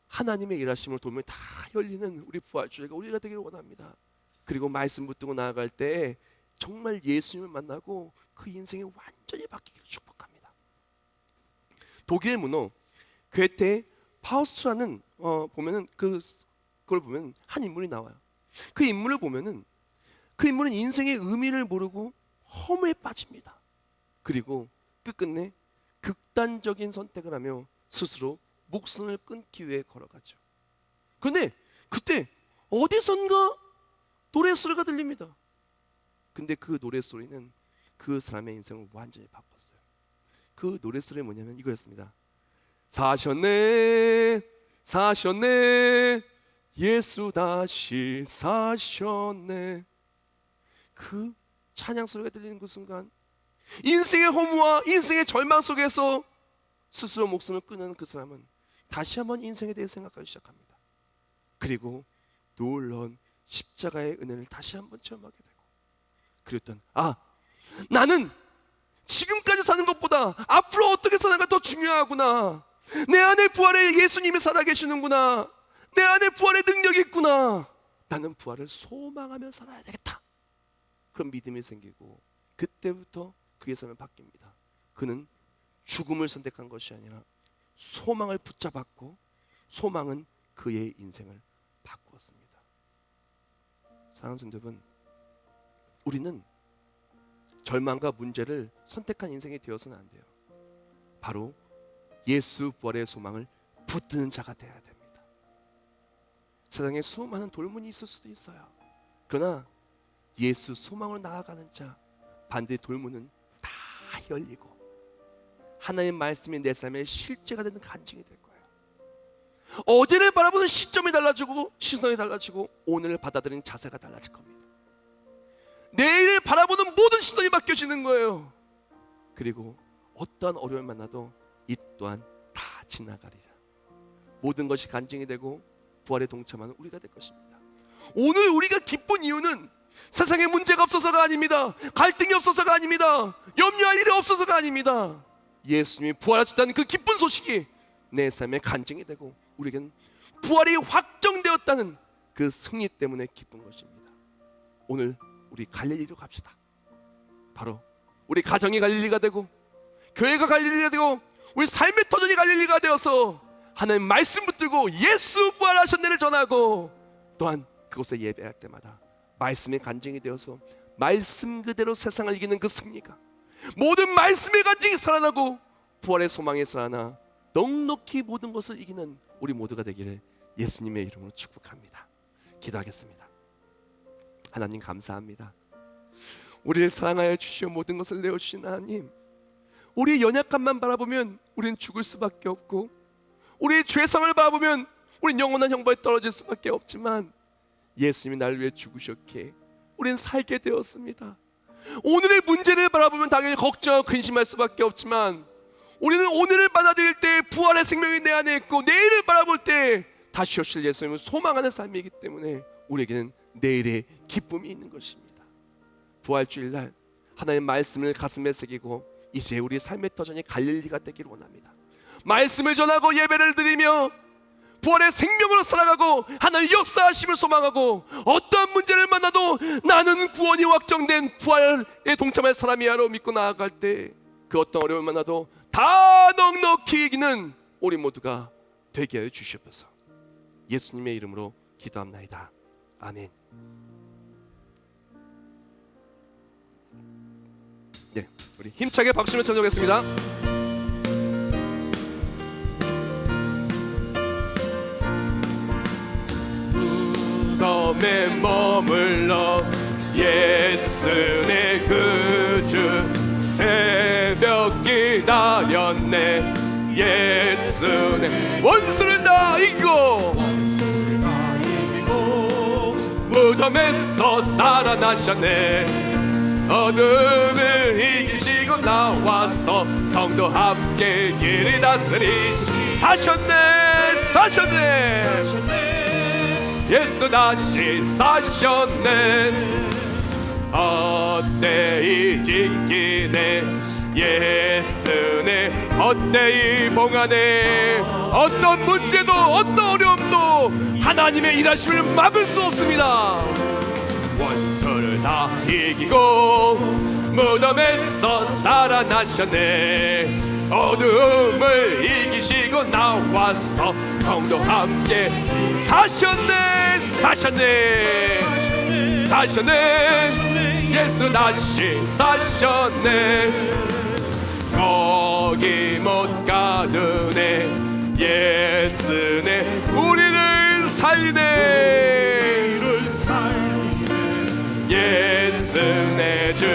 하나님의 일하심으로 돌문이 다 열리는 우리 부활주의가 우리가 되기를 원합니다. 그리고 말씀 붙들고 나아갈 때 정말 예수님을 만나고 그 인생이 완전히 바뀌기를 축복합니다. 독일의 문호 괴테 파우스트라는 보면은 그걸 보면 한 인물이 나와요. 그 인물을 보면은 그 인물은 인생의 의미를 모르고 허무에 빠집니다. 그리고 끝끝내 극단적인 선택을 하며 스스로 목숨을 끊기 위해 걸어가죠. 그런데 그때 어디선가 노랫소리가 들립니다. 근데 그 노랫소리는 그 사람의 인생을 완전히 바꿨어요. 그 노랫소리는 뭐냐면 이거였습니다. 사셨네 사셨네 예수 다시 사셨네. 그 찬양 소리가 들리는 그 순간 인생의 허무와 인생의 절망 속에서 스스로 목숨을 끊는 그 사람은 다시 한번 인생에 대해 생각하기 시작합니다. 그리고 놀라운 십자가의 은혜를 다시 한번 체험하게 되고, 그랬던 나는 지금까지 사는 것보다 앞으로 어떻게 사는가 더 중요하구나. 내 안에 부활의 예수님이 살아계시는구나. 내 안에 부활의 능력이 있구나. 나는 부활을 소망하며 살아야 되겠다. 그런 믿음이 생기고 그때부터 그의 삶은 바뀝니다. 그는 죽음을 선택한 것이 아니라 소망을 붙잡았고 소망은 그의 인생을 바꾸었습니다. 사랑하는 성도 여러분, 우리는 절망과 문제를 선택한 인생이 되어서는 안 돼요. 바로 예수 부활의 소망을 붙드는 자가 되어야 됩니다. 세상에 수많은 돌문이 있을 수도 있어요. 그러나 예수 소망으로 나아가는 자, 반대 돌문은 다 열리고 하나님의 말씀이 내 삶의 실제가 되는 간증이 될 거예요. 어제를 바라보는 시점이 달라지고 시선이 달라지고 오늘을 받아들이는 자세가 달라질 겁니다. 내일을 바라보는 모든 시선이 바뀌어지는 거예요. 그리고 어떠한 어려움을 만나도 이 또한 다 지나가리라. 모든 것이 간증이 되고 부활에 동참하는 우리가 될 것입니다. 오늘 우리가 기쁜 이유는 세상에 문제가 없어서가 아닙니다. 갈등이 없어서가 아닙니다. 염려할 일이 없어서가 아닙니다. 예수님이 부활하셨다는 그 기쁜 소식이 내 삶에 간증이 되고 우리에겐 부활이 확정되었다는 그 승리 때문에 기쁜 것입니다. 오늘 우리 갈릴리로 갑시다. 바로 우리 가정이 갈릴리가 되고 교회가 갈릴리가 되고 우리 삶의 터전이 갈릴리가 되어서 하나님 말씀 붙들고 예수 부활하셨네를 전하고 또한 그곳에 예배할 때마다 말씀의 간증이 되어서 말씀 그대로 세상을 이기는 그 승리가 모든 말씀의 간증이 살아나고 부활의 소망이 살아나 넉넉히 모든 것을 이기는 우리 모두가 되기를 예수님의 이름으로 축복합니다. 기도하겠습니다. 하나님 감사합니다. 우리를 사랑하여 주시어 모든 것을 내어주신 하나님, 우리의 연약함만 바라보면 우리는 죽을 수밖에 없고 우리의 죄성을 바라보면 우리는 영원한 형벌에 떨어질 수밖에 없지만 예수님이 나를 위해 죽으셨기에 우리는 살게 되었습니다. 오늘의 문제를 바라보면 당연히 걱정하고 근심할 수밖에 없지만 우리는 오늘을 받아들일 때 부활의 생명이 내 안에 있고 내일을 바라볼 때 다시 오실 예수님을 소망하는 삶이기 때문에 우리에게는 내일의 기쁨이 있는 것입니다. 부활주일날 하나님의 말씀을 가슴에 새기고 이제 우리 삶의 터전이 갈릴리가 되기를 원합니다. 말씀을 전하고 예배를 드리며 부활의 생명으로 살아가고 하나님의 역사하심을 소망하고 어떠한 문제를 만나도 나는 구원이 확정된 부활에 동참할 사람이야로 믿고 나아갈 때 그 어떤 어려움을 만나도 다 넉넉히 이기는 우리 모두가 되게 하여 주시옵소서. 예수님의 이름으로 기도합나이다. 아멘. 네, 우리 힘차게 박수를 쳐주겠습니다. 무덤에 머물러 예수 내 구주 새벽 기다렸네. 예수 내 원수를 다 이기고 무덤에서 살아나셨네. 어둠을 이기시고 나와서 성도 함께 길을 다스리시 사셨네. 예수 다시 사셨네. 헛되이 지키네. 예수네 헛되이 봉하네. 어떤 문제도 어떤 어려움도 하나님의 일하심을 막을 수 없습니다. 원수를 다 이기고 무덤에서 살아나셨네. 어둠을 이기시고 나와서 성도 함께 사셨네. 예수 다시 사셨네. 거기 못 가두네. 예수네 우리를 살리네. 예수네 주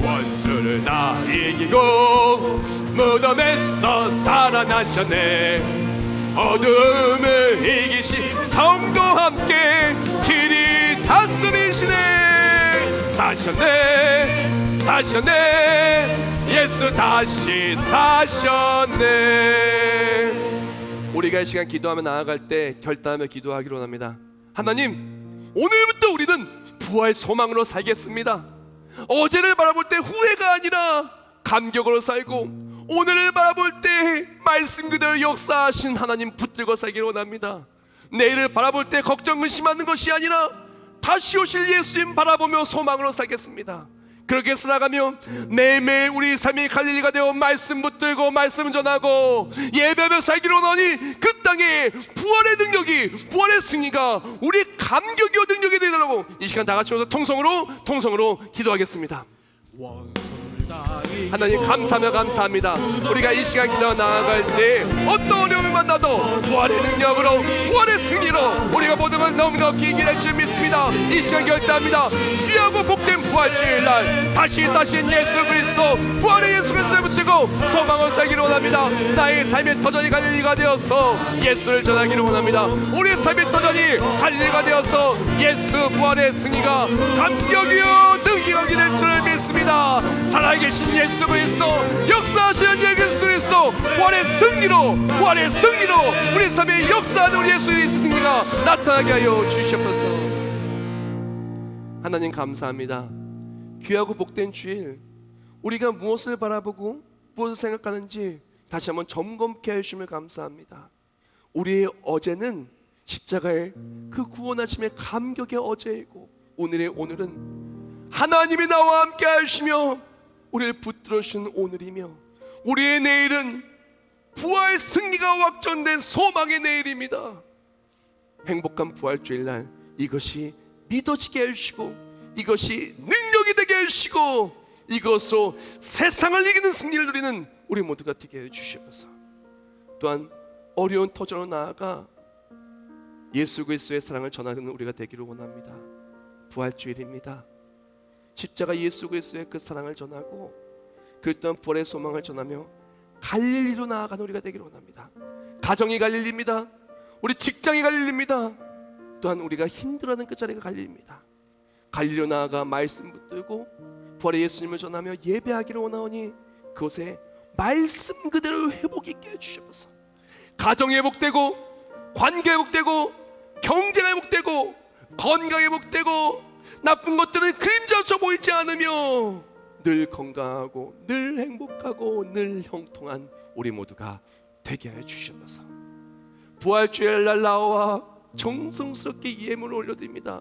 원수를 다 이기고 무덤에서 살아나셨네. 어둠을 이기시 성도 함께 길이 다스리시네. 사셨네. 예수 다시 사셨네. 우리가 이 시간 기도하며 나아갈 때 결단하며 기도하기로 합니다. 하나님, 오늘부터 우리는 부활 소망으로 살겠습니다. 어제를 바라볼 때 후회가 아니라 감격으로 살고 오늘을 바라볼 때 말씀 그대로 역사하신 하나님 붙들고 살기를 원합니다. 내일을 바라볼 때 걱정 근심하는 것이 아니라 다시 오실 예수님 바라보며 소망으로 살겠습니다. 그렇게 살아가며 매일매일 우리 삶이 갈릴리가 되어 말씀 붙들고 말씀 전하고 예배하며 살기로 원하니 그 땅에 부활의 능력이, 부활의 승리가 우리 감격이요 능력이 되더라고. 이 시간 다 같이 오셔서 통성으로 기도하겠습니다. 하나님 감사하며 감사합니다. 우리가 이 시간 기도 나아갈 때 어떤 어려움을 만나도 부활의 능력으로, 부활의 승리로 우리가 모든 걸 넉넉히 이겨낼 줄 믿습니다. 이 시간 결단합니다. 귀하고 복된 부활주일날 다시 사신 예수 그리스도, 부활의 예수 그리스도를 붙들고 소망을 살기를 원합니다. 나의 삶의 터전이 갈릴리가 되어서 예수를 전하기를 원합니다. 우리의 삶의 터전이 갈릴리가 되어서 예수 부활의 승리가 감격이요 능력이 될 줄 믿습니다. 살아계신 예수 그리스도, 역사하시는 예수 그리스도, 부활의 승리로 우리 삶의 역사하는 우리 예수의 승리가 나타나게 하여 주시옵소서. 하나님 감사합니다. 귀하고 복된 주일, 우리가 무엇을 바라보고 무엇을 생각하는지 다시 한번 점검케 해주심을 감사합니다. 우리의 어제는 십자가의 그 구원하심의 감격의 어제이고, 오늘의 오늘은 하나님이 나와 함께 하시며 우리를 붙들어 주신 오늘이며, 우리의 내일은 부활 승리가 확정된 소망의 내일입니다. 행복한 부활주일날 이것이 믿어지게 해주시고, 이것이 능력이 되게 해주시고, 이것으로 세상을 이기는 승리를 누리는 우리 모두가 되게 해주시옵소서. 또한 어려운 터전으로 나아가 예수 그리스도의 사랑을 전하는 우리가 되기를 원합니다. 부활주일입니다. 십자가 예수 그리스도의 그 사랑을 전하고, 그리고 또한 부활의 소망을 전하며 갈릴리로 나아가는 우리가 되기를 원합니다. 가정이 갈릴리입니다. 우리 직장이 갈릴리입니다. 또한 우리가 힘들어하는 그 자리가 갈릴리입니다. 갈릴리로 나아가 말씀 붙들고 부활의 예수님을 전하며 예배하기를 원하오니 그곳에 말씀 그대로 회복 있게 해주셔서 가정이 회복되고, 관계 회복되고, 경제가 회복되고, 건강이 회복되고, 나쁜 것들은 그림자처럼 보이지 않으며 늘 건강하고 늘 행복하고 늘 형통한 우리 모두가 되게 해 주시옵소서. 부활주일날 나와 정성스럽게 예물을 올려드립니다.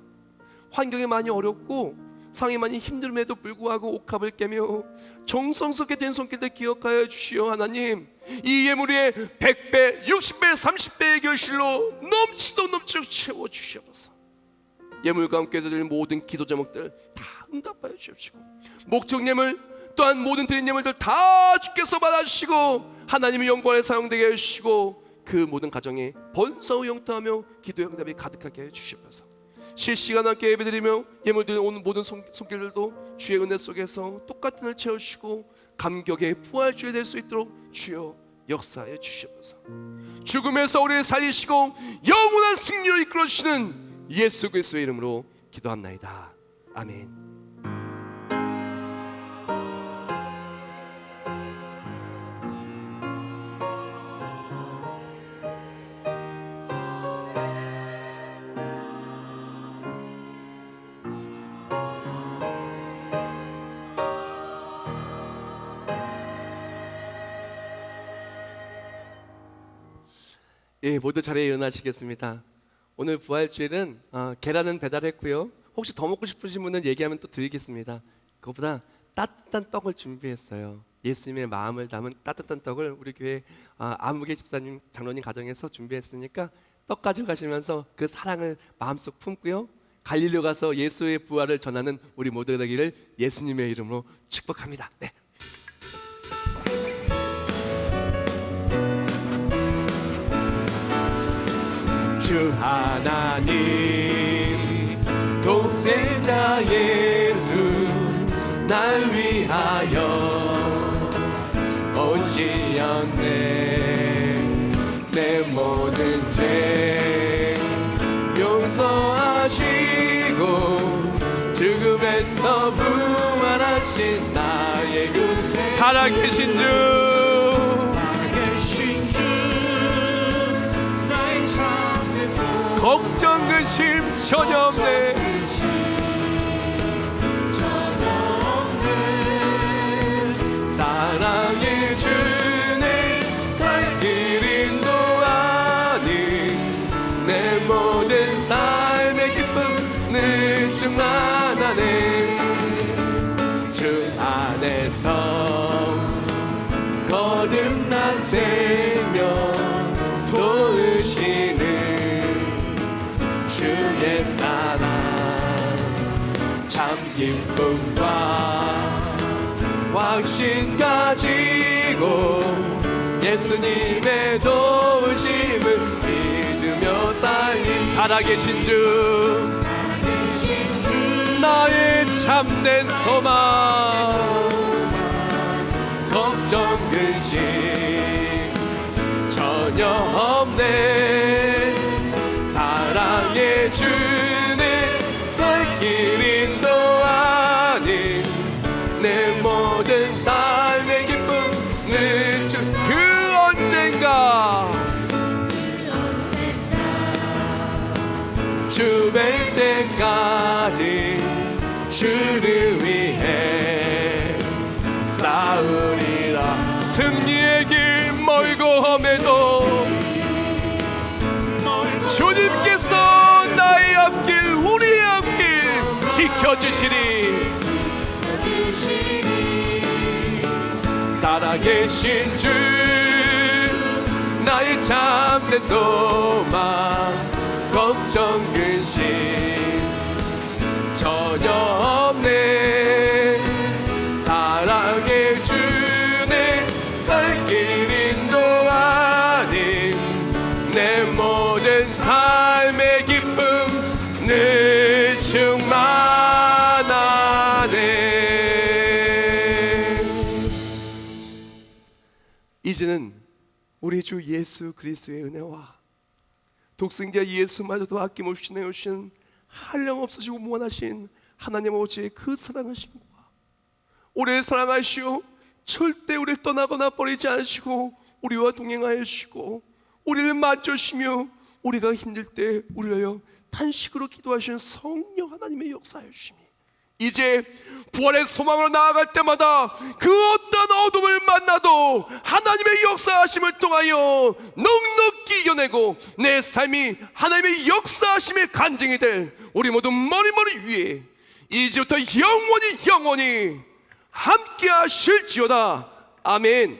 환경이 많이 어렵고 상황이 많이 힘듦에도 불구하고 옥합을 깨며 정성스럽게 된 손길들 기억하여 주시오. 하나님, 이 예물에 100배, 60배, 30배의 결실로 넘치도록 채워 주시옵소서. 예물과 함께 드릴 모든 기도 제목들 다 응답하여 주십시오. 목적 예물 또한 모든 드린 예물들 다 주께서 받아주시고 하나님의 영광에 사용되게 해주시고, 그 모든 가정에 번성을 영통하며 기도의 응답이 가득하게 해주시옵소서. 실시간 함께 예배드리며 예물 드리는 오는 모든 손길들도 주의 은혜 속에서 똑같은 을 채우시고 감격의 부활주에 될 수 있도록 주여 역사해 주시옵소서. 죽음에서 우리를 살리시고 영원한 승리로 이끌어 주시는 예수 그리스도의 이름으로 기도합나이다. 아멘. 예, 모두 자리에 일어나시겠습니다. 오늘 부활주일은 계란은 배달했고요. 혹시 더 먹고 싶으신 분은 얘기하면 또 드리겠습니다. 그것보다 따뜻한 떡을 준비했어요. 예수님의 마음을 담은 따뜻한 떡을 우리 교회 아무개 집사님, 장로님 가정에서 준비했으니까 떡 가져가시면서 그 사랑을 마음속 품고요. 갈릴리로 가서 예수의 부활을 전하는 우리 모두가 되기를 예수님의 이름으로 축복합니다. 네. 주 하나님 독생자 예수 날 위하여 오시었네. 내 모든 죄 용서하시고 죽음에서 부활하신 나의 그 살아계신 주 걱정 근심 전혀 없네. 사랑의 주내 갈 길 인도하니 내 모든 삶의 기쁨 늘 충만하네. 생명 도우시는 주의 사랑 참 기쁨과 확신 가지고 예수님의 도우심을 믿으며 살리 살아계신 주 나의 참된 소망 걱정 근심 전혀 없네 사랑의 주는 갈 길 인도하니 내 모든 삶의 기쁨을 주 그 언젠가 주 뵐 때까지 주를 위해 싸우리라 승리의 길 멀고 험해도 주님께서 나의 앞길 우리의 앞길 지켜주시리 살아계신 주 나의 참된 소망 걱정 근심 전혀 없네 사랑의 주네 갈 길 인도하니 내 모든 삶의 기쁨 늘 충만하네 이제는 우리 주 예수 그리스도의 은혜와 독생자 예수마저도 아낌없이 내어주신 한량없으시고 무한하신 하나님 아버지의 그 사랑하심과 우리를 사랑하시오 절대 우리를 떠나거나 버리지 않으시고 우리와 동행하여 주시고 우리를 만져주시며 우리가 힘들 때 우리를 위하여 탄식으로 기도하시는 성령 하나님의 역사하여 주시니 이제 부활의 소망으로 나아갈 때마다 그 어떤 어둠을 만나도 하나님의 역사하심을 통하여 넉넉히 이겨내고 내 삶이 하나님의 역사하심의 간증이 될 우리 모두 머리 위에 이제부터 영원히 함께 하실지어다 아멘.